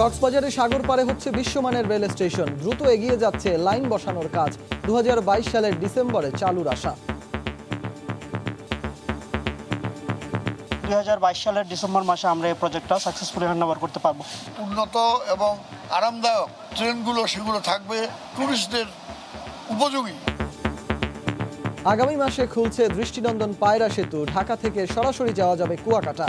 কক্সবাজারে সাগর পারে হচ্ছে বিশ্বমানের রেল স্টেশন। দ্রুত এগিয়ে যাচ্ছে লাইন বসানোর কাজ। 2022 সালের ডিসেম্বরে চালুর আশা। 2022 সালের ডিসেম্বর মাসে আমরা এই প্রজেক্টটা সাকসেসফুলি হ্যান্ডওভার করতে পারবো। উন্নত এবং আরামদায়ক ট্রেনগুলো সেগুলো থাকবে টুরিস্টদের উপযোগী। আগামী মাসে খুলছে দৃষ্টিনন্দন পায়রা সেতু। ঢাকা থেকে সরাসরি যাওয়া যাবে কুয়াকাটা।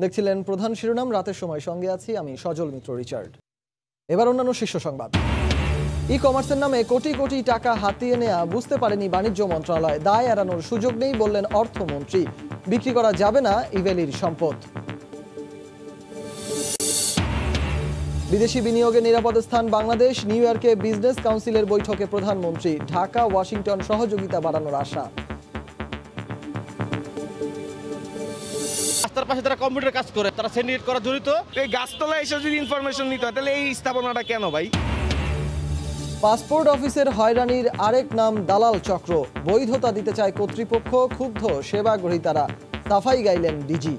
দেখছিলেন প্রধান শিরোনাম, রাতের সময় সঙ্গে আছি আমি সজল মিত্র রিচার্ড। এবার অন্যান্য শীর্ষ সংবাদ। ই কমার্সের নামে কোটি কোটি টাকা হাতিয়ে নেওয়া বুঝতে পারেনি বাণিজ্য মন্ত্রণালয়। দায় এড়ানোর সুযোগ নেই বললেন অর্থমন্ত্রী। বিক্রি করা যাবে না ইভেলির সম্পদ। বিদেশি বিনিয়োগে নিরাপদ স্থান বাংলাদেশ। নিউ ইয়র্কে বিজনেস কাউন্সিলের বৈঠকে প্রধানমন্ত্রী। ঢাকা ওয়াশিংটন সহযোগিতা বাড়ানোর আশা। রাস্তার পাশে তারা কম্পিউটার কাজ করে, তারা সিন্ডিকেট করা জড়িত। এই গাছতলায় এসে যদি ইনফরমেশন নিতে হয় তাহলে এই স্থাপনাটা কেন ভাই? পাসপোর্ট অফিসের হয়রানির আরেক নাম দালাল চক্র। বৈধতা দিতে চায় কর্তৃপক্ষ। ক্ষুব্ধ সেবা গ্রহীতারা। সাফাই গাইলেন ডিজি।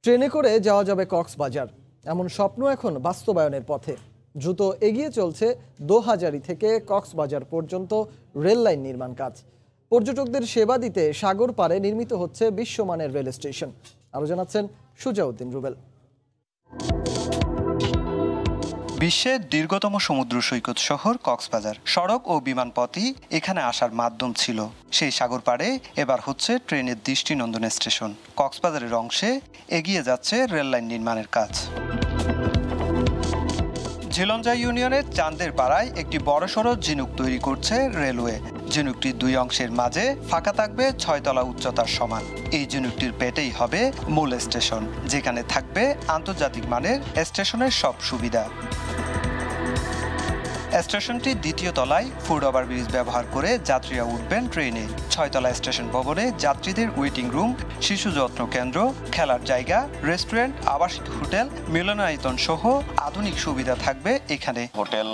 ট্রেনে করে যাওয়া যাবে কক্সবাজার, এমন স্বপ্ন এখন বাস্তবায়নের পথে। দ্রুত এগিয়ে চলছে দোহাজারী থেকে কক্সবাজার পর্যন্ত রেল লাইন নির্মাণ কাজ। পর্যটকদের সেবা দিতে সাগর পাড়ে নির্মিত হচ্ছে বিশ্বমানের রেল স্টেশন। আরো জানাচ্ছেন সুজাউদ্দিন রুবেল। বিশ্বের দীর্ঘতম সমুদ্র সৈকত শহর কক্সবাজার। সড়ক ও বিমানপথই এখানে আসার মাধ্যম ছিল। সেই সাগর পাড়ে এবার হচ্ছে ট্রেনের দৃষ্টিনন্দন স্টেশন। কক্সবাজারের অংশে এগিয়ে যাচ্ছে রেল লাইন নির্মাণের কাজ। ঝিলঞ্জা ইউনিয়নের চান্দের পাড়ায় একটি বড়সড় ঝিনুক তৈরি করছে রেলওয়ে। ঝিনুকটির দুই অংশের মাঝে ফাঁকা থাকবে 6 তলা উচ্চতার সমান। এই ঝিনুকটির পেটেই হবে মূল স্টেশন, যেখানে থাকবে আন্তর্জাতিক মানের স্টেশনের সব সুবিধা। স্টেশনটির দ্বিতীয় তলায় ফুট ওভারব্রিজ ব্যবহার করে যাত্রীরা উঠবেন ট্রেনে। 6 তলা স্টেশন ভবনে যাত্রীদের ওয়েটিং রুম, শিশু যত্ন কেন্দ্র, খেলার জায়গা, রেস্টুরেন্ট, আবাসিক হোটেল, মিলনায়তন সহ আধুনিক সুবিধা থাকবে এখানে। হোটেল,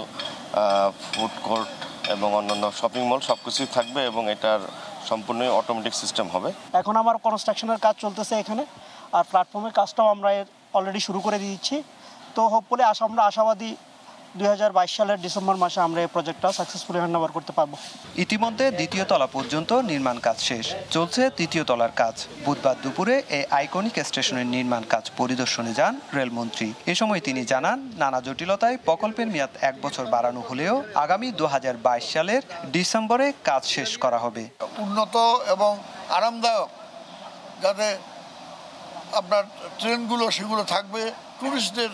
ফুড কোর্ট এবং অন্যান্য শপিং মল সবকিছুই থাকবে এবং এটার সম্পূর্ণই অটোমেটিক সিস্টেম হবে। এখন আমার কনস্ট্রাকশনের কাজ চলতেছে এখানে, আর প্ল্যাটফর্মের কাজটাও আমরা অলরেডি শুরু করে দিয়েছি। তো হোপফুলি আমরা আশাবাদী 2022 সালের ডিসেম্বর মাসে আমরা এই প্রজেক্টটা সাকসেসফুলি হ্যান্ডওভার করতে পারবো। ইতিমধ্যে দ্বিতীয় তলা পর্যন্ত নির্মাণ কাজ শেষ, চলছে তৃতীয় তলার কাজ। বুধবার দুপুরে এই আইকনিক স্টেশনের নির্মাণ কাজ পরিদর্শনে যান রেলমন্ত্রী। এ সময় তিনি জানান, নানা জটিলতায় প্রকল্পের মেয়াদ 1 বছর বাড়ানো হলেও আগামী 2022 সালের ডিসেম্বরে কাজ শেষ করা হবে। উন্নত এবং আরামদায়ক যাতে আপনার ট্রেনগুলো সেগুলো থাকবে টুরিস্টদের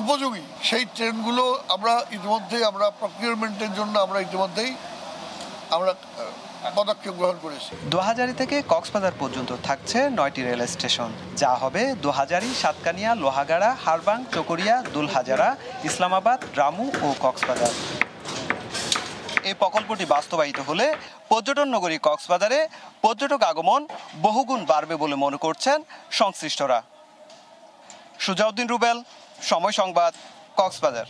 উপযোগী, সেই ট্রেনগুলো আমরা ইতিমধ্যেই প্রকিউরমেন্টের জন্য ইতিমধ্যেই পদক্ষেপ গ্রহণ করেছি। দোহাজারী থেকে কক্সবাজার পর্যন্ত থাকছে 9টি রেল স্টেশন, যা হবে দোহাজারী, সাতকানিয়া, লোহাগাড়া, হারবাং, চকরিয়া, দুলহাজারা, ইসলামাবাদ, রামু ও কক্সবাজার। এই প্রকল্পটি বাস্তবায়িত হলে পর্যটন নগরী কক্সবাজারে পর্যটক আগমন বহুগুণ বাড়বে বলে মনে করছেন সংশ্লিষ্টরা। সুজাউদ্দিন রুবেল, সময় সংবাদ, কক্সবাজার।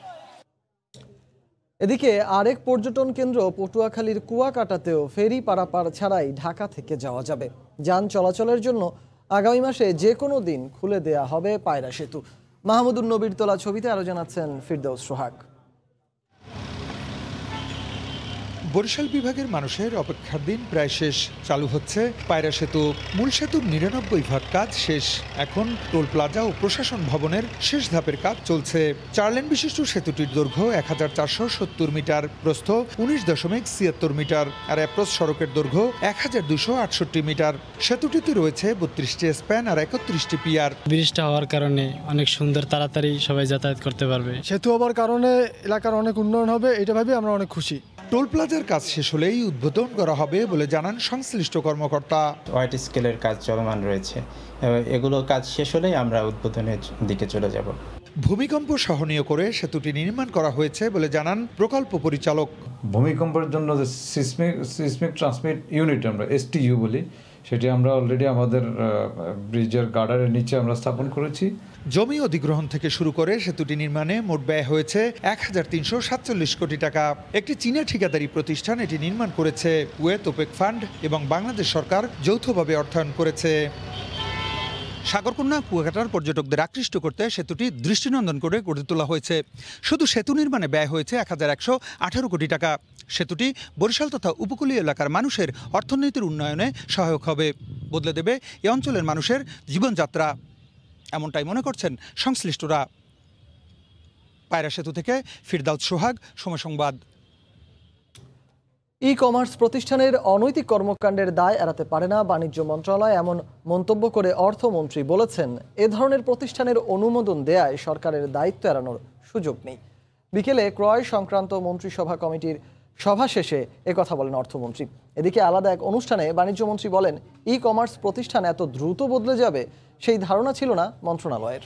এদিকে আরেক পর্যটন কেন্দ্র পটুয়াখালীর কুয়াকাটাতেও ফেরি পারাপার ছাড়াই ঢাকা থেকে যাওয়া যাবে। যান চলাচলের জন্য আগামী মাসে যে কোনো দিন খুলে দেয়া হবে পায়রা সেতু। মাহমুদুর নবীর তোলা ছবিতে আরো জানাচ্ছেন ফিরদৌস সোহাগ। বরিশাল বিভাগের মানুষের অপেক্ষার দিন প্রায় শেষ। চালু হচ্ছে পায়রা সেতু। মূল সেতুর 99% কাজ শেষ। এখন টোল প্লাজা ও প্রশাসন ভবনের শেষ ধাপের কাজ চলছে। 4 লেন বিশিষ্ট সেতুটির দৈর্ঘ্য 1470 মিটার, প্রস্থ 19.76 মিটার আর অ্যাপ্রোচ সড়কের দৈর্ঘ্য 1268 মিটার। সেতুটিতে রয়েছে 32টি স্প্যান আর 31টি পিয়ার। ব্রিজটা হওয়ার কারণে অনেক সুন্দর, তাড়াতাড়ি সবাই যাতায়াত করতে পারবে। সেতু হওয়ার কারণে এলাকার অনেক উন্নয়ন হবে, এটা ভেবে আমরা অনেক খুশি। টোল প্লাজার কাজ শেষ হলেই উদ্বোধন করা হবে বলে জানান সংশ্লিষ্ট কর্মকর্তা। ওয়াইড স্কেলের কাজ চলমান রয়েছে, এগুলো কাজ শেষ হলেই আমরা উদ্বোধনের দিকে চলে যাব। ভূমিকম্প সহনীয় করে সেতুটি নির্মাণ করা হয়েছে বলে জানান প্রকল্প পরিচালক। ভূমিকম্পের জন্য যে সিসমিক ট্রান্সমিট ইউনিট আমরা STU বলি, সেটি আমরা অলরেডি আমাদের ব্রিজের গার্ডারের নিচে আমরা স্থাপন করেছি। জমি অধিগ্রহণ থেকে শুরু করে সেতুটি নির্মাণে মোট ব্যয় হয়েছে 1347 কোটি টাকা। একটি চীনা ঠিকাদারি প্রতিষ্ঠান এটি নির্মাণ করেছে। কুয়েত, ওপেক ফান্ড এবং বাংলাদেশ সরকার যৌথভাবে অর্থায়ন করেছে। সাগরকন্যা কুয়াকাটার পর্যটকদের আকৃষ্ট করতে সেতুটি দৃষ্টিনন্দন করে গড়ে তোলা হয়েছে। শুধু সেতু নির্মাণে ব্যয় হয়েছে 1118 কোটি টাকা। সেতুটি বরিশাল তথা উপকূলীয় এলাকার মানুষের অর্থনীতির উন্নয়নে সহায়ক হবে, বদলে দেবে এ অঞ্চলের মানুষের জীবনযাত্রা, এমনটাই মনে করছেন সংশ্লিষ্টরা। পায়রা সেতু থেকে ফিরদাউস সোহাগ, সময় সংবাদ। ই কমার্স প্রতিষ্ঠানের অনৈতিক কর্মকাণ্ডের দায় এড়াতে পারে না বাণিজ্য মন্ত্রণালয়, এমন মন্তব্য করে অর্থমন্ত্রী বলেছেন, এ ধরনের প্রতিষ্ঠানের অনুমোদন দেয়ায় সরকারের দায়িত্ব এড়ানোর সুযোগ নেই। বিকেলে ক্রয় সংক্রান্ত মন্ত্রিসভা কমিটির সভা শেষে একথা বলেন অর্থমন্ত্রী। এদিকে আলাদা এক অনুষ্ঠানে বাণিজ্যমন্ত্রী বলেন, ই কমার্স প্রতিষ্ঠান এত দ্রুত বদলে যাবে সেই ধারণা ছিল না মন্ত্রণালয়ের।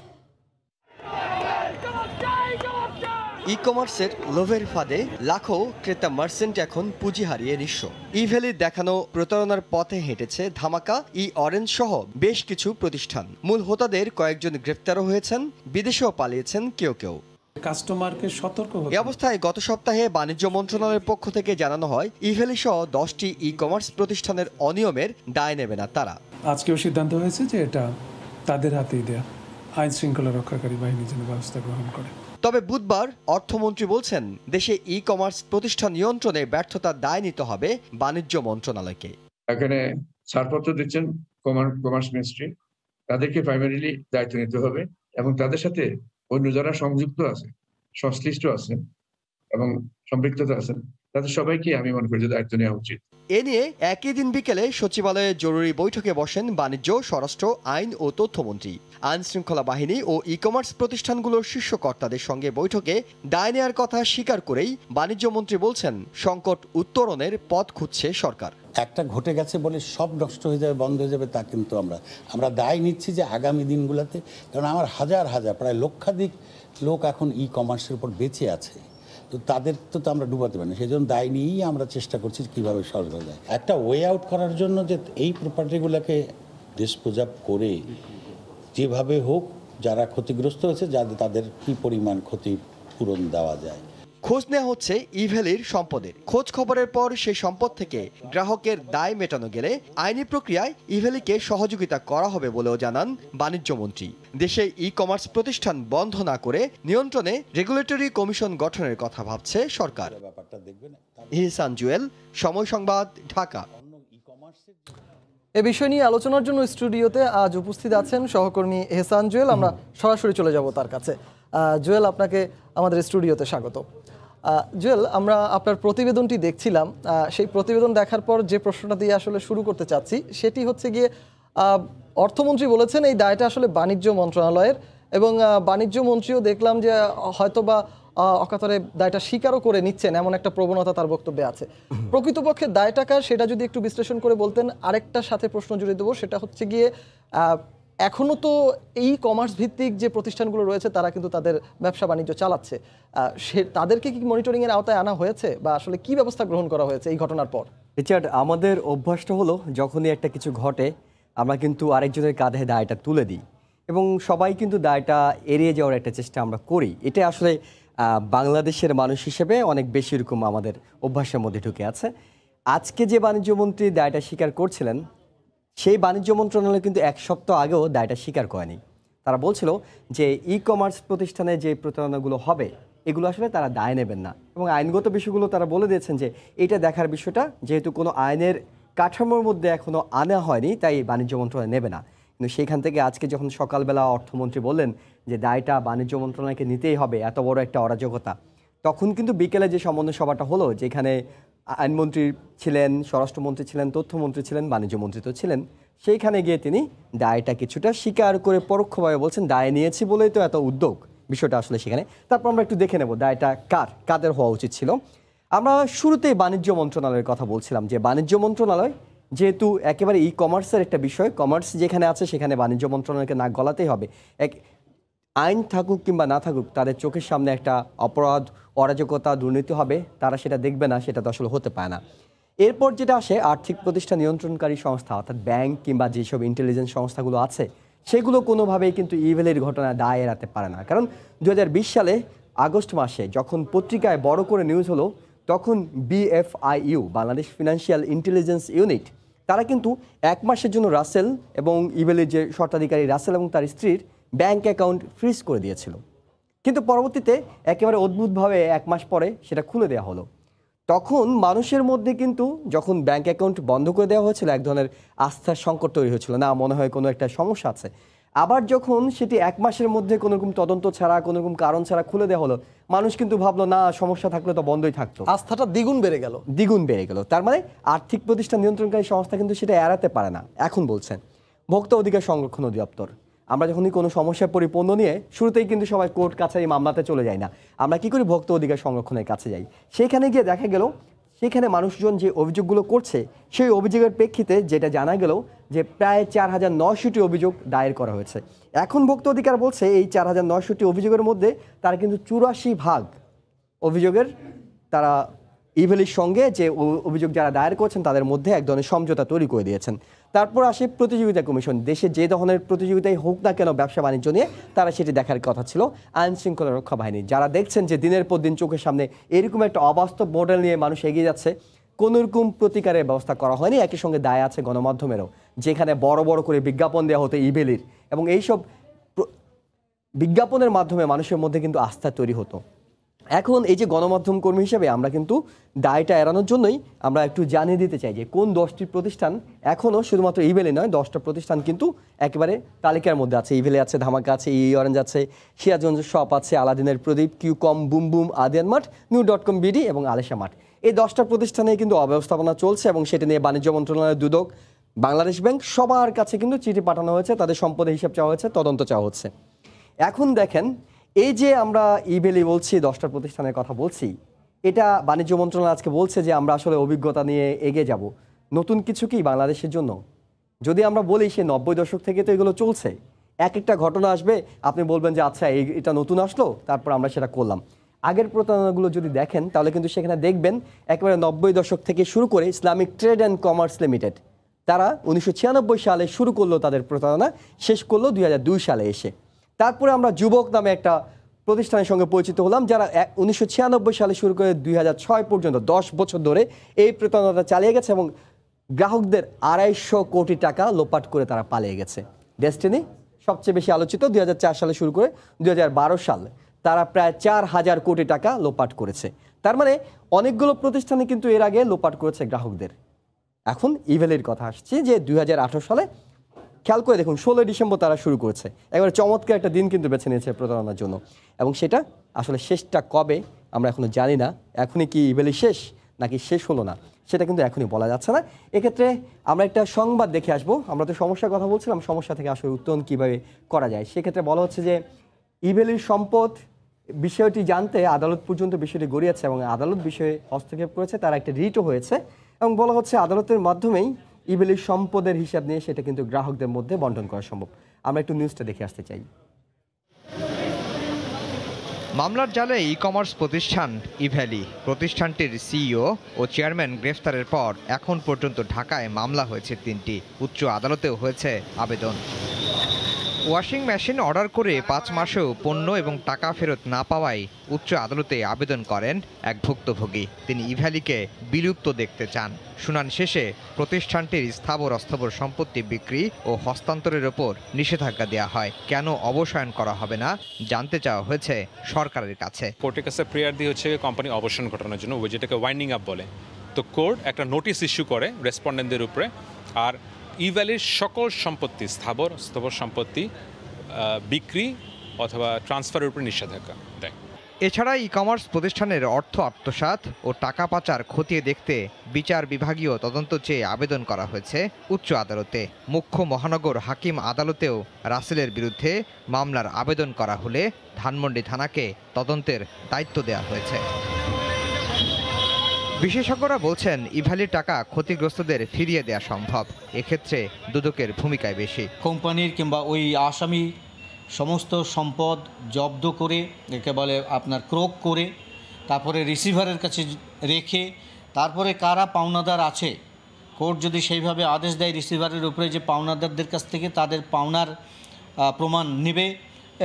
ই কমার্সের লোভের ফাঁদে লাখো ক্রেতা মার্চেন্ট এখন পুঁজি হারিয়ে নিঃস্ব। ই ভ্যালির দেখানো প্রতারণার পথে হেঁটেছে ধামাকা, ই অরেঞ্জ সহ বেশ কিছু প্রতিষ্ঠান। মূল হোতাদের কয়েকজন গ্রেফতারও হয়েছেন, বিদেশেও পালিয়েছেন কেউ কেউ। কাস্টমারকে সতর্ক হতে। এই অবস্থায় গত সপ্তাহে বাণিজ্য মন্ত্রণালয়ের পক্ষ থেকে জানানো হয়, ই ভ্যালি সহ 10টি ই কমার্স প্রতিষ্ঠানের অনিয়মের দায় নেবে না তারা। আজকেও সিদ্ধান্ত হয়েছে যে এটা তাদের হাতেই দেয়া, আইন শৃঙ্খলা রক্ষাকারী বাহিনী যেন ব্যবস্থা গ্রহণ করে। তবে বুধবার অর্থমন্ত্রী বলছেন, দেশে ই কমার্স প্রতিষ্ঠান নিয়ন্ত্রণে ব্যর্থতার দায় নিতে হবে বাণিজ্য মন্ত্রণালয়কে। এখানে ছাড়পত্র দিচ্ছেন কমার্স মিনিস্ট্রি, তাদেরকে প্রাইমারিলি দায়িত্ব নিতে হবে এবং তাদের সাথে অন্য যারা সংযুক্ত আছে, সংশ্লিষ্ট আছেন এবং সম্পৃক্ততা আছেন, তাদের সবাইকে আমি মনে করি যে দায়িত্ব নেওয়া উচিত। এ নিয়ে একই দিন বিকেলে সচিবালয়ে জরুরি বৈঠকে বসেন বাণিজ্য, স্বরাষ্ট্র, আইন ও তথ্যমন্ত্রী। আইন শৃঙ্খলা বাহিনী ও ই কমার্স প্রতিষ্ঠানগুলোর শীর্ষ কর্তাদের সঙ্গে বৈঠকে দায় নেওয়ার কথা স্বীকার করেই বাণিজ্য মন্ত্রী বলছেন, সংকট উত্তরণের পথ খুঁজছে সরকার। একটা ঘটে গেছে বলে সব নষ্ট হয়ে যাবে, বন্ধ হয়ে যাবে তা কিন্তু আমরা দায় নিচ্ছি যে আগামী দিনগুলোতে, কারণ আমার হাজার প্রায় লক্ষাধিক লোক এখন ই কমার্সের উপর বেঁচে আছে, তো তাদের তো আমরা ডুবাতে পারি না। সেই জন্য দায় নিয়েই আমরা চেষ্টা করছি কীভাবে সলভ হয়ে যায়। একটা ওয়ে আউট করার জন্য যে এই প্রপার্টিগুলোকে ডিসপোজ আপ করে যেভাবে হোক যারা ক্ষতিগ্রস্ত হয়েছে যাদের তাদের কী পরিমাণ ক্ষতিপূরণ দেওয়া যায়। খোঁজ নেওয়া হচ্ছে ই ভ্যালির সম্পদের। খোঁজ খবরের পর সেই সম্পদ থেকে গ্রাহকের দায় মেটানো গেলে আইনি প্রক্রিয়ায় ই ভ্যালিকে সহযোগিতা করা হবে বলেও জানান বাণিজ্য মন্ত্রী। দেশে ই কমার্স প্রতিষ্ঠান বন্ধ না করে নিয়ন্ত্রণে রেগুলেটরি কমিশন গঠনের কথা ভাবছে সরকার। ইহসান জুয়েল, সময় সংবাদ, ঢাকা। এ বিষয় নিয়ে আলোচনার জন্য স্টুডিওতে আজ উপস্থিত আছেন সহকর্মী এহসান জুয়েল। আমরা সরাসরি চলে যাব তার কাছে। জুয়েল, আপনাকে আমাদের স্টুডিওতে স্বাগত। জুয়েল, আমরা আপনার প্রতিবেদনটি দেখছিলাম। সেই প্রতিবেদন দেখার পর যে প্রশ্নটা দিয়ে আসলে শুরু করতে চাচ্ছি সেটি হচ্ছে গিয়ে, অর্থমন্ত্রী বলেছেন এই দায়টা আসলে বাণিজ্য মন্ত্রণালয়ের, এবং বাণিজ্য মন্ত্রীও দেখলাম যে হয়তোবা অকাতরে দায়টা স্বীকারও করে নিচ্ছেন, এমন একটা প্রবণতা তার বক্তব্যে আছে। প্রকৃতপক্ষে দায়টা কার সেটা যদি একটু বিশ্লেষণ করে বলতেন। আরেকটার সাথে প্রশ্ন জুড়ে দেবো, সেটা হচ্ছে গিয়ে, এখনও তো এই কমার্স ভিত্তিক যে প্রতিষ্ঠানগুলো রয়েছে তারা কিন্তু তাদের ব্যবসা বাণিজ্য চালাচ্ছে, তাদেরকে কি মনিটরিংয়ের আওতায় আনা হয়েছে, বা আসলে কি ব্যবস্থা গ্রহণ করা হয়েছে এই ঘটনার পর? রিচার্ড, আমাদের অভ্যাসটা হলো যখনই একটা কিছু ঘটে আমরা কিন্তু আরেকজনের কাঁধে দায়টা তুলে দিই, এবং সবাই কিন্তু দায়টা এড়িয়ে যাওয়ার একটা চেষ্টা আমরা করি। এটা আসলে বাংলাদেশের মানুষ হিসেবে অনেক বেশি রকম আমাদের অভ্যাসের মধ্যে ঢুকে আছে। আজকে যে বাণিজ্যমন্ত্রী দায়টা স্বীকার করছিলেন, সেই বাণিজ্য মন্ত্রণালয় কিন্তু এক সপ্তাহ আগেও দায়টা স্বীকার করেনি। তারা বলছিল যে ই কমার্স প্রতিষ্ঠানে যে প্রতারণাগুলো হবে এগুলো আসলে তারা দায় নেবেন না, এবং আইনগত বিষয়গুলো তারা বলে দিয়েছেন যে এটা দেখার বিষয়টা যেহেতু কোনো আইনের কাঠামোর মধ্যে এখনও আনা হয়নি তাই বাণিজ্য মন্ত্রণালয় নেবে না। কিন্তু সেইখান থেকে আজকে যখন সকালবেলা অর্থমন্ত্রী বললেন যে দায়টা বাণিজ্য মন্ত্রণালয়কে নিতেই হবে, এত বড় একটা অরাজকতা, তখন কিন্তু বিকেলে যে সমন্বয় সভাটা হলো, যেখানে আইনমন্ত্রী ছিলেন, স্বরাষ্ট্রমন্ত্রী ছিলেন, তথ্যমন্ত্রী ছিলেন, বাণিজ্য মন্ত্রী তো ছিলেন, সেইখানে গিয়ে তিনি দায়টা কিছুটা স্বীকার করে পরোক্ষভাবে বলছেন দায় নিয়েছি বলেই তো এত উদ্যোগ, বিষয়টা আসলে সেখানে। তারপর আমরা একটু দেখে নেব দায়টা কাদের হওয়া উচিত ছিল। আমরা শুরুতেই বাণিজ্য মন্ত্রণালয়ের কথা বলছিলাম যে বাণিজ্য মন্ত্রণালয় যেহেতু একেবারে ই কমার্সের একটা বিষয়, কমার্স যেখানে আছে সেখানে বাণিজ্য মন্ত্রণালয়কে নাক গলাতেই হবে। আইন থাকুক কিংবা না থাকুক, তাদের চোখের সামনে একটা অপরাধ, অরাজকতা, দুর্নীতি হবে, তারা সেটা দেখবে না, সেটা তো আসলে হতে পারে না। এরপর যেটা আসে, আর্থিক প্রতিষ্ঠান নিয়ন্ত্রণকারী সংস্থা অর্থাৎ ব্যাংক কিংবা যেসব ইন্টেলিজেন্স সংস্থাগুলো আছে, সেগুলো কোনোভাবেই কিন্তু ইভেলের ঘটনা দায় এড়াতে পারে না। কারণ 2020 সালে আগস্ট মাসে যখন পত্রিকায় বড় করে নিউজ হলো, তখন BFIU, Bangladesh financial intelligence unit, তারা কিন্তু 1 মাসের জন্য রাসেল এবং ইভেলের যে স্বত্বাধিকারী রাসেল এবং তার স্ত্রীর ব্যাংক অ্যাকাউন্ট ফ্রিজ করে দিয়েছিল। কিন্তু পরবর্তীতে একেবারে অদ্ভুতভাবে 1 মাস পরে সেটা খুলে দেওয়া হলো। তখন মানুষের মধ্যে কিন্তু যখন ব্যাংক অ্যাকাউন্ট বন্ধ করে দেওয়া হয়েছিল, এক ধরনের আস্থার সংকট তৈরি হয়েছিল, না মনে হয় কোনো একটা সমস্যা আছে। আবার যখন সেটি 1 মাসের মধ্যে কোনো রকম তদন্ত ছাড়া, কোনো রকম কারণ ছাড়া খুলে দেওয়া হলো, মানুষ কিন্তু ভাবলো না, সমস্যা থাকলে তো বন্ধই থাকতো। আস্থাটা দ্বিগুণ বেড়ে গেল। তার মানে আর্থিক প্রতিষ্ঠান নিয়ন্ত্রণকারী সংস্থা কিন্তু সেটা এড়াতে পারে না। এখন বলছেন ভোক্তা অধিকার সংরক্ষণ অধিদপ্তর, আমরা যখনই কোনো সমস্যার পরিপূর্ণ নিয়ে শুরুতেই কিন্তু সবাই কোর্ট কাছারি মামলাতে চলে যায় না, আমরা কি করি, ভোক্তা অধিকার সংরক্ষণের কাছে যাই। সেখানে গিয়ে দেখা গেল সেখানে মানুষজন যে অভিযোগগুলো করছে, সেই অভিযোগের প্রেক্ষিতে যেটা জানা গেল যে প্রায় 4900টি অভিযোগ দায়ের করা হয়েছে। এখন ভোক্তা অধিকার বলছে এই 4900টি অভিযোগের মধ্যে তারা কিন্তু 84% অভিযোগের তারা ইভেলির সঙ্গে যে অভিযোগ যারা দায়ের করছেন তাদের মধ্যে এক ধরনের সমঝোতা তৈরি করে দিয়েছেন। তারপর আসে প্রতিযোগিতা কমিশন। দেশে যে ধরনের প্রতিযোগিতাই হোক না কেন ব্যবসা বাণিজ্য নিয়ে, তারা সেটি দেখার কথা ছিল আইন শৃঙ্খলা রক্ষা বাহিনী। যারা দেখছেন যে দিনের পর দিন চোখের সামনে এরকম একটা অবাস্তব মডেল নিয়ে মানুষ এগিয়ে যাচ্ছে, কোনো রকম প্রতিকারের ব্যবস্থা করা হয়নি। একই সঙ্গে দায় আছে গণমাধ্যমেরও, যেখানে বড় বড় করে বিজ্ঞাপন দেওয়া হতো ইভেলির, এবং এইসব বিজ্ঞাপনের মাধ্যমে মানুষের মধ্যে কিন্তু আস্থা তৈরি হতো। এখন এই যে গণমাধ্যম কর্মী হিসেবে আমরা কিন্তু দায়টা এড়ানোর জন্যই আমরা একটু জানিয়ে দিতে চাই যে কোন 10টি প্রতিষ্ঠান এখনও, শুধুমাত্র ইভেলে নয়, 10টা প্রতিষ্ঠান কিন্তু একেবারে তালিকার মধ্যে আছে। ইভেলে আছে, ধামাকা আছে, অরেঞ্জ আছে, সিরাজগঞ্জ শপ আছে, আলাদিনের প্রদীপ, Qcoom, boom boom, Adiyan mart, new.com BD এবং আলেশা মার্ট। এই 10টা প্রতিষ্ঠানে কিন্তু অব্যবস্থাপনা চলছে এবং সেটা নিয়ে বাণিজ্য মন্ত্রণালয়ের দুদক, বাংলাদেশ ব্যাংক, সবার কাছে কিন্তু চিঠি পাঠানো হয়েছে, তাদের সম্পদের হিসাব চাওয়া হয়েছে, তদন্ত চাওয়া হচ্ছে। এখন দেখেন, এই যে আমরা ইভেলি বলছি, 10টা প্রতিষ্ঠানের কথা বলছি, এটা বাণিজ্য মন্ত্রণালয় আজকে বলছে যে আমরা আসলে অভিজ্ঞতা নিয়ে এগিয়ে যাব। নতুন কিছু কি বাংলাদেশের জন্য? যদি আমরা বলি সে 90 দশক থেকে তো এগুলো চলছে, এক একটা ঘটনা আসবে, আপনি বলবেন যে আচ্ছা এটা নতুন আসলো, তারপর আমরা সেটা করলাম। আগের প্রতারণাগুলো যদি দেখেন তাহলে কিন্তু সেখানে দেখবেন একেবারে 90 দশক থেকে শুরু করে Islamic trade and commerce limited, তারা 1996 সালে শুরু করলো তাদের প্রতারণা, শেষ করলো 2002 সালে এসে। তারপরে আমরা যুবক নামে একটা প্রতিষ্ঠানের সঙ্গে পরিচিত হলাম, যারা 1996 সালে শুরু করে 2006 পর্যন্ত 10 বছর ধরে এই প্রতারণাটা চালিয়ে গেছে এবং গ্রাহকদের 250 কোটি টাকা লোপাট করে তারা পালিয়ে গেছে। ডেস্টিনি সবচেয়ে বেশি আলোচিত, 2004 সালে শুরু করে 2012 সাল তারা প্রায় 4000 কোটি টাকা লোপাট করেছে। তার মানে অনেকগুলো প্রতিষ্ঠানে কিন্তু এর আগে লোপাট করেছে গ্রাহকদের। এখন ইভেলের কথা আসছে যে 2018 সালে খেয়াল করে দেখুন, 16 ডিসেম্বর তারা শুরু করেছে। একেবারে চমৎকার একটা দিন কিন্তু বেছে নিয়েছে প্রতারণার জন্য, এবং সেটা আসলে শেষটা কবে আমরা এখনো জানি না। এখনই কি ইভেলি শেষ নাকি শেষ হলো না, সেটা কিন্তু এখনই বলা যাচ্ছে না। এক্ষেত্রে আমরা একটা সংবাদ দেখে আসবো। আমরা তো সমস্যার কথা বলছিলাম, সমস্যা থেকে আসলে উত্তরণ কীভাবে করা যায়। সেক্ষেত্রে বলা হচ্ছে যে ইভেলির সম্পদ বিষয়টি জানতে আদালত পর্যন্ত বিষয়টি গড়িয়েছে এবং আদালত বিষয়ে হস্তক্ষেপ করেছে, তার একটা রিটও হয়েছে এবং বলা হচ্ছে আদালতের মাধ্যমেই ইভেলির সম্পদের হিসাব নিয়ে সেটা কিন্তু গ্রাহকদের মধ্যে বন্টন করা সম্ভব। আমরা একটু নিউজটা দেখে আসতে চাই। মামলার জালে ই কমার্স প্রতিষ্ঠান ইভ্যালি, প্রতিষ্ঠানটির সিইও ও চেয়ারম্যান গ্রেফতারের পর এখন পর্যন্ত ঢাকায় মামলা হয়েছে 3টি, উচ্চ আদালতেও হয়েছে আবেদন। ওয়াশিং মেশিন অর্ডার করে 5 মাসেও পণ্য এবং টাকা ফেরত না পাওয়ায় উচ্চ আদালতে আবেদন করেন এক ভুক্তভোগী। তিনি ইভ্যালিকে বিলুপ্ত দেখতে চান। শুনানি শেষে প্রতিষ্ঠানটির স্থাবর অস্থাবর সম্পত্তি বিক্রি ও হস্তান্তরের ওপর নিষেধাজ্ঞা দেওয়া হয়। কেন অবসায়ন করা হবে না জানতে চাওয়া হয়েছে সরকারের কাছে। কোর্টের কাছে প্রেয়ার দিয়ে হচ্ছে কোম্পানি অবসান ঘটানোর জন্য, যেটাকে ওয়াইন্ডিং আপ বলে। তো কোর্ট একটা নোটিশ ইস্যু করে রেসপন্ডেন্টদের উপরে, আর ইভ্যালির সকল সম্পত্তি, স্থাবর অস্থাবর সম্পত্তি বিক্রি অথবা ট্রান্সফারের উপরে নিষেধাজ্ঞা দেয়। এছাড়া ই কমার্স প্রতিষ্ঠানের অর্থ আত্মসাৎ ও টাকা পাচার খতিয়ে দেখতে বিচার বিভাগীয় তদন্ত চেয়ে আবেদন করা হয়েছে উচ্চ আদালতে। মুখ্য মহানগর হাকিম আদালতেও রাসেলের বিরুদ্ধে মামলার আবেদন করা হলে ধানমন্ডি থানাকে তদন্তের দায়িত্ব দেওয়া হয়েছে। বিশেষজ্ঞরা বলছেন ইভ্যালির টাকা ক্ষতিগ্রস্তদের ফিরিয়ে দেওয়া সম্ভব, এক্ষেত্রে দুদকের ভূমিকায় বেশি। কোম্পানির কিংবা ওই আসামি সমস্ত সম্পদ জব্দ করে, একে বলে আপনার ক্রোক করে, তারপরে রিসিভারের কাছে রেখে, তারপরে কারা পাওনাদার আছে, কোর্ট যদি সেইভাবে আদেশ দেয় রিসিভারের উপরে যে পাওনাদারদের কাছ থেকে তাদের পাওনার প্রমাণ নেবে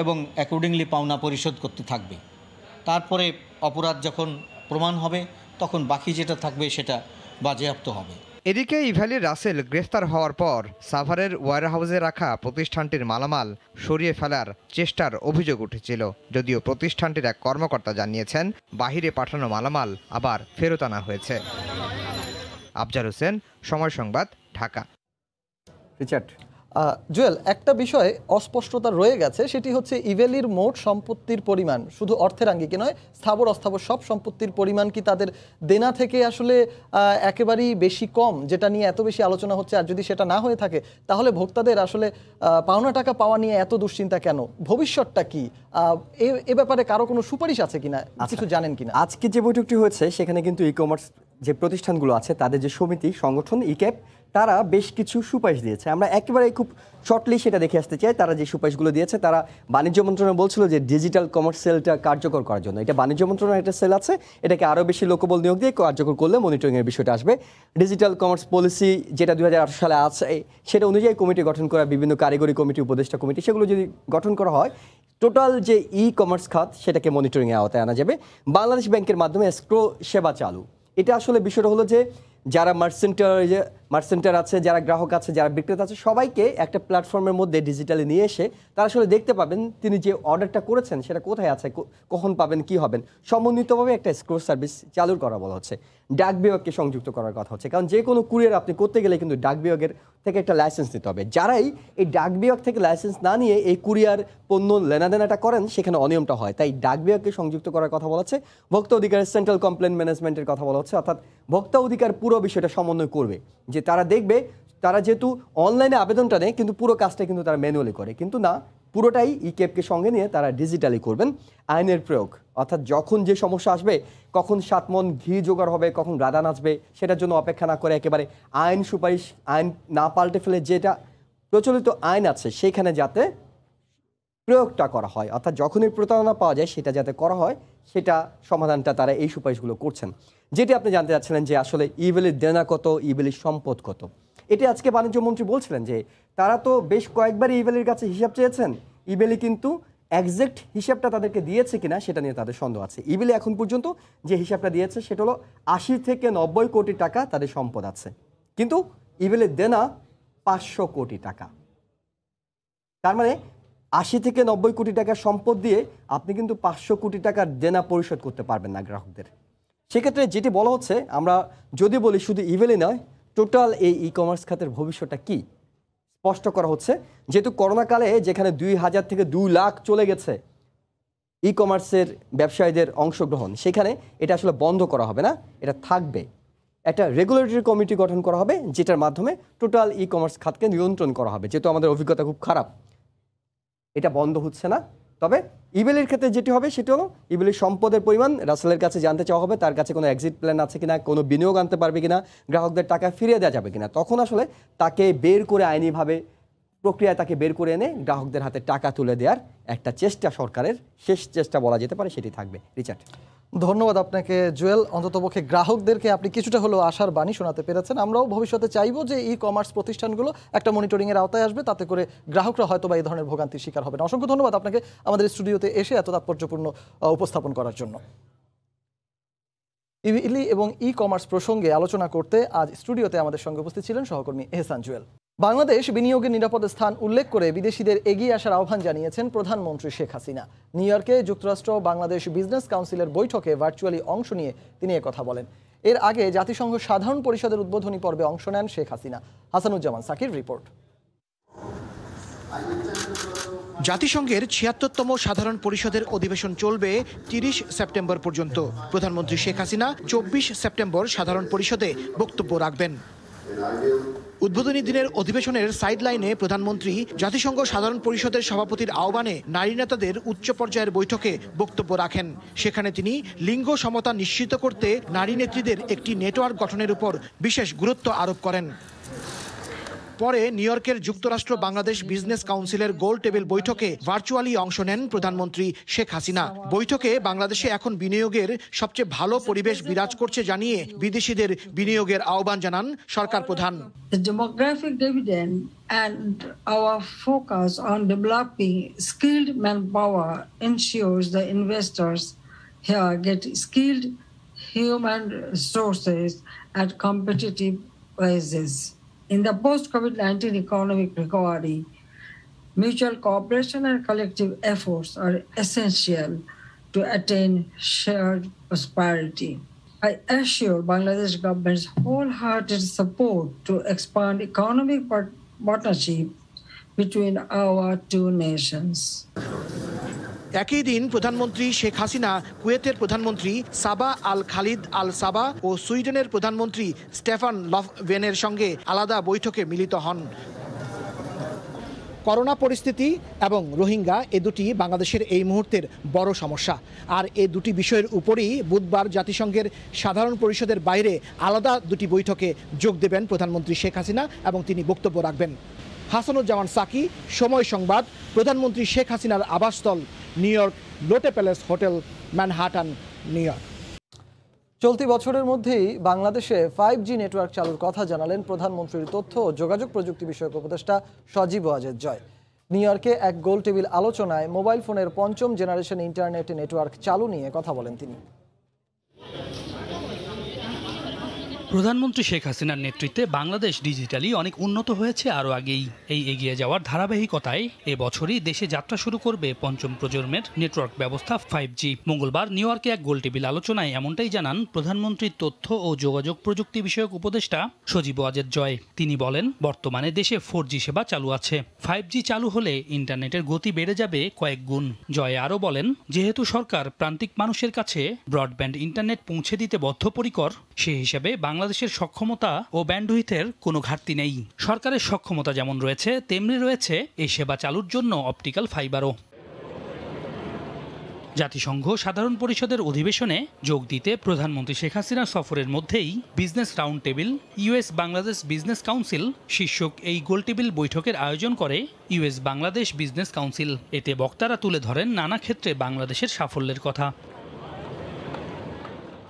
এবং অ্যাকর্ডিংলি পাওনা পরিশোধ করতে থাকবে। তারপরে অপরাধ যখন প্রমাণ হবে তখন বাকি যেটা থাকবে সেটা বাজেয়াপ্ত হবে। এদিকে ইভ্যালি রাসেল গ্রেফতার হওয়ার পর সাভারের ওয়্যারহাউসে রাখা প্রতিষ্ঠানটির মালামাল সরিয়ে ফেলার চেষ্টার অভিযোগ উঠেছিল, যদিও প্রতিষ্ঠানটির এক কর্মকর্তা জানিয়েছেন বাহিরে পাঠানো মালামাল আবার ফেরত আনা হয়েছে। আফজার হোসেন, সময় সংবাদ, ঢাকা। রিচার্ড, জুয়েল, একটা বিষয়ে অস্পষ্টতা রয়ে গেছে, সেটি হচ্ছে ইভেলির মোট সম্পত্তির পরিমাণ শুধু অর্থের আঙ্গিকে নয়, স্থাবর অস্থাবর সব সম্পত্তির পরিমাণ কি তাদের দেনা থেকে আসলে একেবারেই বেশি কম, যেটা নিয়ে এত বেশি আলোচনা হচ্ছে? আর যদি সেটা না হয়ে থাকে তাহলে ভোক্তাদের আসলে পাওনা টাকা পাওয়া নিয়ে এত দুশ্চিন্তা কেন? ভবিষ্যৎটা কি এ ব্যাপারে কারো কোনো সুপারিশ আছে কিনা, কিছু জানেন কিনা? আজকে যে বৈঠকটি হয়েছে সেখানে কিন্তু ই কমার্স যে প্রতিষ্ঠানগুলো আছে তাদের যে সমিতি সংগঠন ইক্যাপ, তারা বেশ কিছু সুপারিশ দিয়েছে। আমরা একেবারে খুব শর্টলি সেটা দেখে আসতে চাই। তারা যে সুপারিশগুলো দিয়েছে, তারা বাণিজ্য মন্ত্রণালয় বলছিল যে ডিজিটাল কমার্স সেলটা কার্যকর করার জন্য, এটা বাণিজ্য মন্ত্রণালয়ের একটা সেল আছে, এটাকে আরও বেশি লোকবল নিয়োগ দিয়ে কার্যকর করলে মনিটরিংয়ের বিষয়টা আসবে। ডিজিটাল কমার্স পলিসি যেটা 2018 সালে আছে, সেটা অনুযায়ী কমিটি গঠন করা, বিভিন্ন কারিগরি কমিটি, উপদেষ্টা কমিটি, সেগুলো যদি গঠন করা হয়, টোটাল যে ই কমার্স খাত সেটাকে মনিটরিংয়ের আওতায় আনা যাবে। বাংলাদেশ ব্যাংকের মাধ্যমে এসক্রো সেবা চালু। এটা আসলে বিষয়টা হলো যে যারা মার্চেন্টার আছে, যারা গ্রাহক আছে, যারা বিক্রেতা আছে, সবাইকে একটা প্ল্যাটফর্মের মধ্যে ডিজিটালি নিয়ে এসে তারা আসলে দেখতে পাবেন তিনি যে অর্ডারটা করেছেন সেটা কোথায় আছে, কখন পাবেন, কি হবেন, সমন্বিতভাবে একটা এসক্রো সার্ভিস চালুর করা বলা হচ্ছে। ডাক বিভাগকে সংযুক্ত করার কথা হচ্ছে, কারণ যে কোনো কুরিয়ার আপনি করতে গেলে কিন্তু ডাক বিভাগের থেকে একটা লাইসেন্স নিতে হবে। যারাই এই ডাক বিভাগ থেকে লাইসেন্স না নিয়ে এই কুরিয়ার পণ্য লেনাদেনাটা করেন সেখানে অনিয়মটা হয়, তাই ডাক বিভাগকে সংযুক্ত করার কথা বলা হচ্ছে। ভোক্তা অধিকারের সেন্ট্রাল কমপ্লেন ম্যানেজমেন্টের কথা বলা হচ্ছে, অর্থাৎ ভোক্তা অধিকার পুরো বিষয়টা সমন্বয় করবে, যে তারা দেখবে তারা যেহেতু অনলাইনে আবেদনটা নেয় কিন্তু পুরো কাজটা কিন্তু তারা ম্যানুয়ালি করে, কিন্তু না, পুরোটাই ইক্যাপকে সঙ্গে নিয়ে তারা ডিজিটালি করবেন। আইনের প্রয়োগ, অর্থাৎ যখন যে সমস্যা আসবে, কখন 7 মণ ঘি জোগাড় হবে, কখন রাধা নাচবে, সেটার জন্য অপেক্ষা না করে একেবারে আইন সুপারিশ, আইন না পাল্টে ফেলে যেটা প্রচলিত আইন আছে সেখানে যাতে প্রয়োগটা করা হয়, অর্থাৎ যখনই প্রতারণা পাওয়া যায় সেটা যাতে করা হয়, সেটা সমাধানটা তারা এই সুপারিশগুলো করছেন। যেটি আপনি জানতে চাচ্ছিলেন যে আসলে ইভেলির দেনা কত, ইভেলির সম্পদ কত, এটি আজকে বাণিজ্য মন্ত্রী বলছিলেন যে তারা তো বেশ কয়েকবারই ইভেলির কাছে হিসাব চেয়েছেন, ইভেলি কিন্তু একজ্যাক্ট হিসাবটা তাদেরকে দিয়েছে কিনা সেটা নিয়ে তাদের সন্দেহ আছে। ইভেলি এখন পর্যন্ত যে হিসাবটা দিয়েছে সেটা হলো 80 থেকে 90 কোটি টাকা তাদের সম্পদ আছে, কিন্তু ইভেলির দেনা 500 কোটি টাকা। তার মানে 80 থেকে 90 কোটি টাকার সম্পদ দিয়ে আপনি কিন্তু 500 কোটি টাকার দেনা পরিশোধ করতে পারবেন না গ্রাহকদের। সেক্ষেত্রে যেটি বলা হচ্ছে, আমরা যদি বলি শুধু ইভেলি নয়, টোটাল এই ই কমার্স খাতের ভবিষ্যৎটা কি স্পষ্ট করা হচ্ছে। যেহেতু করোনাকালে যেখানে 2000 থেকে 2 লাখ চলে গেছে ই কমার্সের ব্যবসায়ীদের অংশগ্রহণ, সেখানে এটা আসলে বন্ধ করা হবে না, এটা থাকবে। একটা রেগুলেটরি কমিটি গঠন করা হবে যেটার মাধ্যমে টোটাল ই কমার্স খাতকে নিয়ন্ত্রণ করা হবে। যেহেতু আমাদের অভিজ্ঞতা খুব খারাপ, এটা বন্ধ হচ্ছে না। তবে ইভেলির ক্ষেত্রে যেটি হবে সেটি হলো ইভেলির সম্পদের পরিমাণ রাসেলের কাছে জানতে চাওয়া হবে, তার কাছে কোনো এক্সিট প্ল্যান আছে কিনা, কোনো বিনিয়োগ আনতে পারবে কিনা, গ্রাহকদের টাকা ফিরিয়ে দেওয়া যাবে কিনা। তখন আসলে তাকে বের করে আইনিভাবে প্রক্রিয়ায় তাকে বের করে এনে গ্রাহকদের হাতে টাকা তুলে দেওয়ার একটা চেষ্টা, সরকারের শেষ চেষ্টা বলা যেতে পারে, সেটি থাকবে। রিচার্ড, ধন্যবাদ আপনাকে জুয়েল। অন্ততপক্ষে গ্রাহকদেরকে আপনি কিছুটা হলেও আশার বাণী শোনাতে পেরেছেন। আমরাও ভবিষ্যতে চাইবো যে ই কমার্স প্রতিষ্ঠানগুলো একটা মনিটরিংয়ের আওতায় আসবে, তাতে করে গ্রাহকরা হয়তো বা এই ধরনের ভোগান্তির শিকার হবে না। অসংখ্য ধন্যবাদ আপনাকে আমাদের স্টুডিওতে এসে এত তাৎপর্যপূর্ণ উপস্থাপন করার জন্য। ইভেলি এবং ই কমার্স প্রসঙ্গে আলোচনা করতে আজ স্টুডিওতে আমাদের সঙ্গে উপস্থিত ছিলেন সহকর্মী এহসান জুয়েল। বাংলাদেশ বিনিয়োগের নিরাপদ স্থান উল্লেখ করে বিদেশিদের এগিয়ে আসার আহ্বান জানিয়েছেন প্রধানমন্ত্রী শেখ হাসিনা। নিউ ইয়র্কে যুক্তরাষ্ট্র বাংলাদেশ বিজনেস কাউন্সিলের বৈঠকে ভার্চুয়ালি অংশ নিয়ে তিনি একথা বলেন। এর আগে জাতিসংঘ সাধারণ পরিষদের উদ্বোধনী পর্বে অংশ নেন শেখ হাসিনা। হাসানুজ্জামান সাকির রিপোর্ট। জাতিসংঘের ৭৬তম সাধারণ পরিষদের অধিবেশন চলবে ৩০ সেপ্টেম্বর পর্যন্ত। প্রধানমন্ত্রী শেখ হাসিনা ২৪ সেপ্টেম্বর সাধারণ পরিষদে বক্তব্য রাখবেন। উদ্বোধনী দিনের অধিবেশনের সাইডলাইনে প্রধানমন্ত্রী জাতিসংঘ সাধারণ পরিষদের সভাপতির আহ্বানে নারী নেতাদের উচ্চ পর্যায়ের বৈঠকে বক্তব্য রাখেন। সেখানে তিনি লিঙ্গ সমতা নিশ্চিত করতে নারী নেত্রীদের একটি নেটওয়ার্ক গঠনের উপর বিশেষ গুরুত্ব আরোপ করেন। পরে নিউ ইয়র্কের যুক্তরাষ্ট্র বাংলাদেশ বিজনেস কাউন্সিলের গোল টেবিল বৈঠকে ভার্চুয়ালি অংশ নেন প্রধানমন্ত্রী শেখ হাসিনা। বৈঠকে বাংলাদেশে এখন বিনিয়োগের সবচেয়ে ভালো পরিবেশ বিরাজ করছে জানিয়ে বিদেশিদের বিনিয়োগের আহ্বান জানান সরকার প্রধান। The demographic dividend and our focus on developing skilled manpower ensures the investors here get skilled human resources at competitive prices. In the post-COVID-19 economic recovery, mutual cooperation and collective efforts are essential to attain shared prosperity. I assure Bangladesh government's wholehearted support to expand economic partnership between our two nations. একই দিন প্রধানমন্ত্রী শেখ হাসিনা কুয়েতের প্রধানমন্ত্রী সাবা আল খালিদ আল সাবা ও সুইডেনের প্রধানমন্ত্রী Stefan লফভেনের সঙ্গে আলাদা বৈঠকে মিলিত হন। করোনা পরিস্থিতি এবং রোহিঙ্গা এ দুটি বাংলাদেশের এই মুহূর্তের বড় সমস্যা। আর এই দুটি বিষয়ের উপরেই বুধবার জাতিসংঘের সাধারণ পরিষদের বাইরে আলাদা দুটি বৈঠকে যোগ দেবেন প্রধানমন্ত্রী শেখ হাসিনা এবং তিনি বক্তব্য রাখবেন। হাসানুজ্জামান সাকি, সময় সংবাদ। প্রধানমন্ত্রী শেখ হাসিনার আবাসস্থল নিউ ইয়র্ক, লোটে palace hotel, Manhattan, new York. চলতি বছরের মধ্যেই বাংলাদেশে 5G নেটওয়ার্ক চালুর কথা জানালেন প্রধানমন্ত্রীর তথ্য ও যোগাযোগ প্রযুক্তি বিষয়ক উপদেষ্টা সজীব ওয়াজেদ জয়। নিউ ইয়র্কে এক গোল টেবিল আলোচনায় মোবাইল ফোনের 5ম জেনারেশন ইন্টারনেট নেটওয়ার্ক চালু নিয়ে কথা বলেন তিনি। প্রধানমন্ত্রী শেখ হাসিনার নেতৃত্বে বাংলাদেশ ডিজিটালি অনেক উন্নত হয়েছে আরও আগেই। এই এগিয়ে যাওয়ার ধারাবাহিকতায় এবছরই দেশে যাত্রা শুরু করবে 5ম প্রজন্মের নেটওয়ার্ক ব্যবস্থা 5G। মঙ্গলবার নিউ ইয়র্কে এক গোলটেবিল আলোচনায় এমনটাই জানান প্রধানমন্ত্রীর তথ্য ও যোগাযোগ প্রযুক্তি বিষয়ক উপদেষ্টা সজীব ওয়াজেদ জয়। তিনি বলেন, বর্তমানে দেশে 4G সেবা চালু আছে। 5G চালু হলে ইন্টারনেটের গতি বেড়ে যাবে কয়েক গুণ। জয় আরও বলেন, যেহেতু সরকার প্রান্তিক মানুষের কাছে ব্রডব্যান্ড ইন্টারনেট পৌঁছে দিতে বদ্ধপরিকর, সে হিসাবে বাংলাদেশের সক্ষমতা ও ব্যান্ডউইথের কোনো ঘাটতি নেই। সরকারের সক্ষমতা যেমন রয়েছে তেমনি রয়েছে এই সেবা চালুর জন্য অপটিক্যাল ফাইবারও। জাতিসংঘ সাধারণ পরিষদের অধিবেশনে যোগ দিতে প্রধানমন্ত্রী শেখ হাসিনার সফরের মধ্যেই business round table US Bangladesh business council শীর্ষক এই গোলটেবিল বৈঠকের আয়োজন করে ইউএস বাংলাদেশ বিজনেস কাউন্সিল। এতে বক্তারা তুলে ধরেন নানা ক্ষেত্রে বাংলাদেশের সাফল্যের কথা।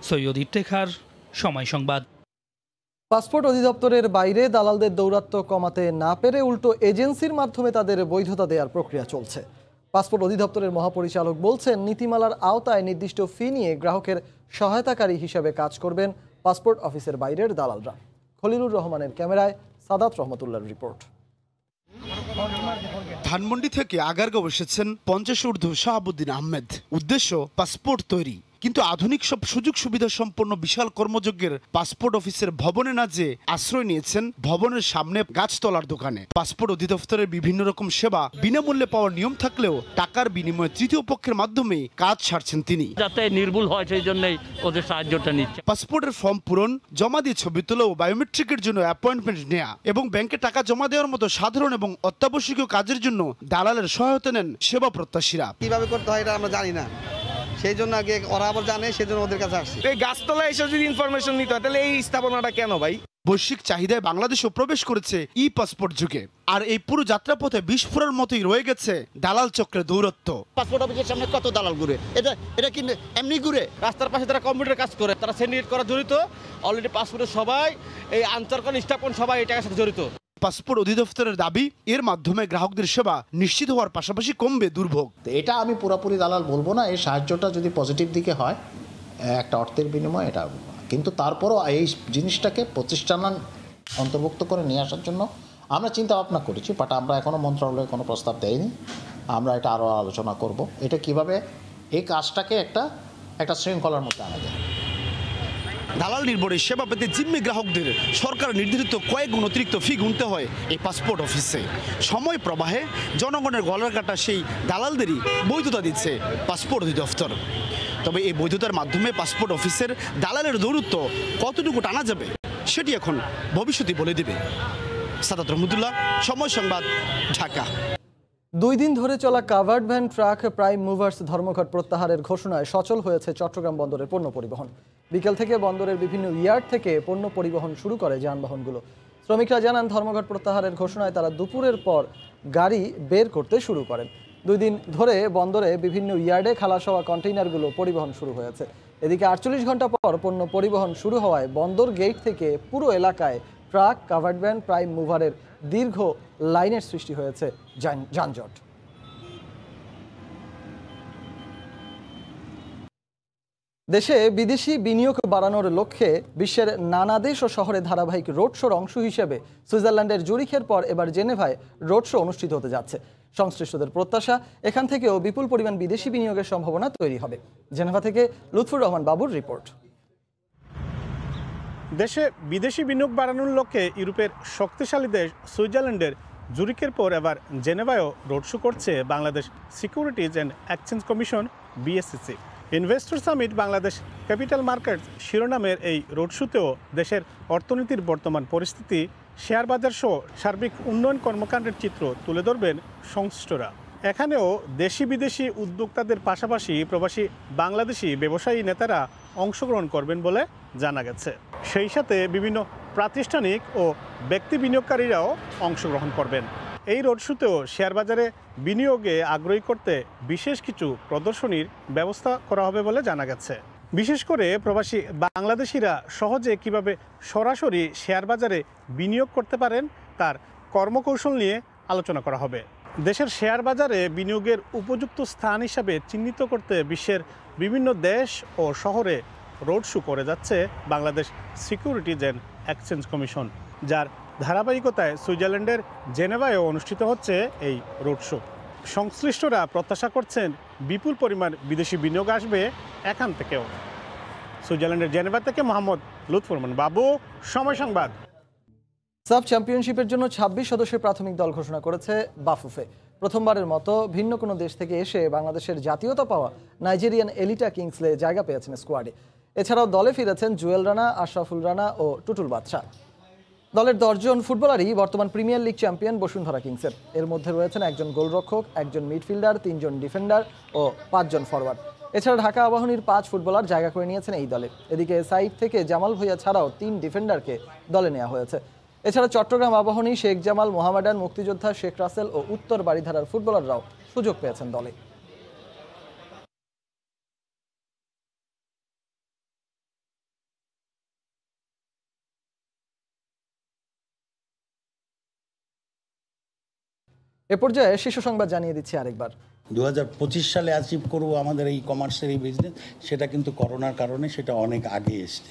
সৈয়দ ইফতেখার, সময় সংবাদ। পাসপোর্ট অধিদপ্তরের বাইরে দালালদের দৌরাত্ম্য কমাতে না পেরে উল্টো এজেন্সির মাধ্যমে তাদের বৈধতা দেওয়ার প্রক্রিয়া চলছে। পাসপোর্ট অধিদপ্তরের মহাপরিচালক বলছেন, নীতিমালার আওতায় নির্দিষ্ট ফি নিয়ে গ্রাহকের সহায়তাকারী হিসেবে কাজ করবেন পাসপোর্ট অফিসের বাইরের দালালরা। খলিলুর রহমানের ক্যামেরায় সাদাত রহমতুল্লাহর রিপোর্ট। ধানমন্ডি থেকে আগারগাঁও এসেছেন 50 ঊর্ধ্ব শাহাবুদ্দিন আহমেদ। উদ্দেশ্য পাসপোর্ট তৈরি, কিন্তু আধুনিক সব সুযোগ সুবিধা সম্পন্ন বিশাল কর্মযজ্ঞের পাসপোর্ট অফিসের ভবনে না যে আশ্রয় নিয়েছেন ভবনের সামনে গাছতলার দোকানে। পাসপোর্ট অধিদপ্তরের বিভিন্ন রকম সেবা বিনামূল্যে পাওয়ার নিয়ম থাকলেও টাকার বিনিময়ে তৃতীয় পক্ষের মাধ্যমে কাজ ছাড়ছেন তিনি, যাতে নির্ভুল হয় সেই জন্যই ওদের সাহায্যটা নিচ্ছে। পাসপোর্টের ফর্ম পূরণ, জমা দিয়ে ছবি তোলা ও বায়োমেট্রিকের জন্য অ্যাপয়েন্টমেন্ট নেওয়া এবং ব্যাংকে টাকা জমা দেওয়ার মতো সাধারণ এবং অত্যাবশ্যকীয় কাজের জন্য দালালের সহায়তা নেন সেবা প্রত্যাশীরা। কিভাবে করতে হয় এটা আমরা জানি না, সেই জন্য আগে ওরা আবার জানে, সেই জন্য ওদের কাছে আসছে। এই গাছতলা এসে যদি ইনফরমেশন নিতে হয় তাহলে এই স্থাপনাটা কেন ভাই? বৈশ্বিক চাহিদায় বাংলাদেশও প্রবেশ করেছে ই পাসপোর্ট যুগে, আর এই পুরো যাত্রাপথে বিস্ফোরণ মতোই রয়ে গেছে দালাল চক্রের দৌরত্ব। পাসপোর্ট অফিসের সামনে কত দালাল ঘুরে, এটা কি এমনি ঘুরে? রাস্তার পাশে তারা কম্পিউটার কাজ করে, তারা সিন্ডিকেট করা জড়িত। অলরেডি পাসপোর্টের সবাই এই আনসারকন স্টাফন সবাই এই টাকার সাথে জড়িত। পাসপোর্ট অধিদপ্তরের দাবি, এর মাধ্যমে গ্রাহকদের সেবা নিশ্চিত হওয়ার পাশাপাশি কমবে দুর্ভোগ। এটা আমি পুরোপুরি দালাল বলবো না, এই সাহায্যটা যদি পজিটিভ দিকে হয় একটা অর্থের বিনিময়ে এটা, কিন্তু তারপরও এই জিনিসটাকে প্রতিষ্ঠান অন্তর্ভুক্ত করে নিয়ে আসার জন্য আমরা চিন্তা ভাবনা করেছি, বাট আমরা এখনও মন্ত্রণালয়ে কোনো প্রস্তাব দেয়নি। আমরা এটা আরও আলোচনা করব, এটা কিভাবে এই কাজটাকে একটা শৃঙ্খলার মধ্যে আনা যায়। দালাল নির্ভরে সেবা পেতে জিম্মি গ্রাহকদের সরকার নির্ধারিত কয়েক গুণ অতিরিক্ত ফি গুনতে হয় এই পাসপোর্ট অফিসে। সময় প্রবাহে জনগণের গলার কাটা সেই দালালদেরই বৈধতা দিচ্ছে পাসপোর্ট অধিদপ্তর। তবে এই বৈধতার মাধ্যমে পাসপোর্ট অফিসের দালালের দৌরত্ব কতটুকু টানা যাবে সেটি এখন ভবিষ্যতই বলে দেবে। সাদাত রহমতুল্লাহ, সময় সংবাদ, ঢাকা। 2 দিন ধরে চলা covered van truck prime movers ধর্মঘট প্রত্যাহারের ঘোষণায় সচল হয়েছে চট্টগ্রাম বন্দরের পণ্য পরিবহন। বিকেল থেকে বন্দরের বিভিন্ন ইয়ার্ড থেকে পণ্য পরিবহন শুরু করে যানবাহনগুলো। শ্রমিকরা জানান ধর্মঘট প্রত্যাহারের ঘোষণায় তারা দুপুরের পর গাড়ি বের করতে শুরু করেন। 2 দিন ধরে বন্দরে বিভিন্ন ইয়ার্ডে খালাস হওয়া কন্টেইনারগুলো পরিবহন শুরু হয়েছে। এদিকে 48 ঘন্টা পর পণ্য পরিবহন শুরু হওয়ায় বন্দর গেট থেকে পুরো এলাকায় ট্রাক, কাভার্ড ভ্যান, প্রাইম মুভারের দীর্ঘ লাইনের সৃষ্টি হয়েছে যানজট। দেশে বিদেশি বিনিয়োগ বাড়ানোর লক্ষ্যে বিশ্বের নানা দেশ ও শহরে ধারাবাহিক রোড শোর অংশ হিসেবে সুইজারল্যান্ডের জুরিখের পর এবার জেনেভায় রোড শো অনুষ্ঠিত হতে যাচ্ছে। সংশ্লিষ্টদের প্রত্যাশা, এখান থেকেও বিপুল পরিমাণ বিদেশি বিনিয়োগের সম্ভাবনা তৈরি হবে। জেনেভা থেকে লুৎফুর রহমান বাবুর রিপোর্ট। দেশে বিদেশি বিনিয়োগ বাড়ানোর লক্ষ্যে ইউরোপের শক্তিশালী দেশ সুইজারল্যান্ডের জুরিখের পর এবার জেনেভায়ও রোড শো করছে Bangladesh securities and exchange commission BSCC। Investor summit Bangladesh capital market শিরোনামের এই রোড শোতেও দেশের অর্থনীতির বর্তমান পরিস্থিতি, শেয়ার বাজার সহ সার্বিক উন্নয়ন কর্মকাণ্ডের চিত্র তুলে ধরবেন সংশ্লিষ্টরা। এখানেও দেশি বিদেশি উদ্যোক্তাদের পাশাপাশি প্রবাসী বাংলাদেশি ব্যবসায়ী নেতারা অংশগ্রহণ করবেন বলে জানা গেছে। সেই সাথে বিভিন্ন প্রাতিষ্ঠানিক ও ব্যক্তি বিনিয়োগকারীরাও অংশগ্রহণ করবেন। এই রোড শোতেও শেয়ার বাজারে বিনিয়োগে আগ্রহী করতে বিশেষ কিছু প্রদর্শনীর ব্যবস্থা করা হবে বলে জানা গেছে। বিশেষ করে প্রবাসী বাংলাদেশিরা সহজে কিভাবে সরাসরি শেয়ার বাজারে বিনিয়োগ করতে পারেন তার কর্মকৌশল নিয়ে আলোচনা করা হবে। দেশের শেয়ার বাজারে বিনিয়োগের উপযুক্ত স্থান হিসাবে চিহ্নিত করতে বিশ্বের বিভিন্ন দেশ ও শহরে রোড শো করে যাচ্ছে Bangladesh securities and exchange commission, যার ধারাবাহিকতায় সুইজারল্যান্ডের জেনেভায়ও অনুষ্ঠিত হচ্ছে এই রোড শো। সংশ্লিষ্টরা প্রত্যাশা করছেন বিপুল পরিমাণ বিদেশি বিনিয়োগ আসবে এখান থেকেও। সুইজারল্যান্ডের জেনেভা থেকে মোহাম্মদ লুৎফুর রহমান বাবু, সময় সংবাদ। সাফ চ্যাম্পিয়নশিপের জন্য 26 সদস্যের প্রাথমিক দল ঘোষণা করেছে বাফুফে। প্রথমবারের মতো ভিন্ন কোনো দেশ থেকে এসে বাংলাদেশের জাতীয়তা পাওয়া নাইজেরিয়ান এলিটা কিংসলে জায়গা পেয়েছেন স্কোয়াডে। এছাড়াও দলে ফিরেছেন জুয়েল রানা, আশরাফুল রানা ও টুটুল বাদশা। দলের 10 জন ফুটবলারই বর্তমান প্রিমিয়ার লিগ চ্যাম্পিয়ন বসুন্ধরা কিংসের। এর মধ্যে রয়েছেন 1 জন গোলরক্ষক, 1 জন মিডফিল্ডার, 3 জন ডিফেন্ডার ও 5 জন ফরওয়ার্ড। এছাড়া ঢাকা আবাহনীর 5 ফুটবলার জায়গা করে নিয়েছেন এই দলে। এদিকে সাইড থেকে জামাল ভুঁইয়া ছাড়াও 3 ডিফেন্ডারকে দলে নেওয়া হয়েছে। এছাড়া চট্টগ্রাম আবাহনী, শেখ জামাল, মোহামেডান, মুক্তিযোদ্ধা, শেখ রাসেল ও উত্তর বারিধারার ফুটবলাররাও সুযোগ পেয়েছেন দলে। এ পর্যায়ে শীর্ষ সংবাদ জানিয়ে দিচ্ছি আরেকবার। 2025 সালে অ্যাচিভ করব আমাদের এই কমার্সের এই বিজনেস, সেটা কিন্তু করোনার কারণে সেটা অনেক আগে এসছে।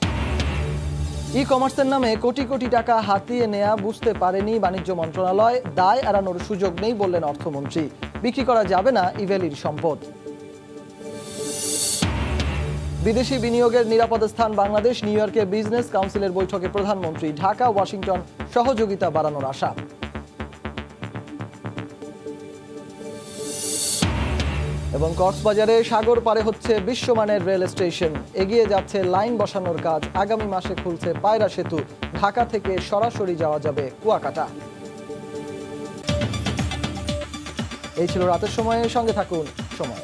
ই কমার্সের নামে কোটি কোটি টাকা হাতিয়ে নেওয়া বুঝতে পারেনি বাণিজ্য মন্ত্রণালয়, দায় এড়ানোর সুযোগ নেই বললেন অর্থমন্ত্রী। বিক্রি করা যাবে না ইভ্যালির সম্পদ। বিদেশি বিনিয়োগের নিরাপদ স্থান বাংলাদেশ, নিউ ইয়র্কে বিজনেস কাউন্সিলের বৈঠকে প্রধানমন্ত্রী। ঢাকা, ওয়াশিংটন সহযোগিতা বাড়ানোর আশা। এবং কক্সবাজারে সাগর পারে হচ্ছে বিশ্বমানের রেল স্টেশন, এগিয়ে যাচ্ছে লাইন বসানোর কাজ। আগামী মাসে খুলছে পায়রা সেতু, ঢাকা থেকে সরাসরি যাওয়া যাবে কুয়াকাটা। এই ছিল রাতের সময়ে, সঙ্গে থাকুন সময়।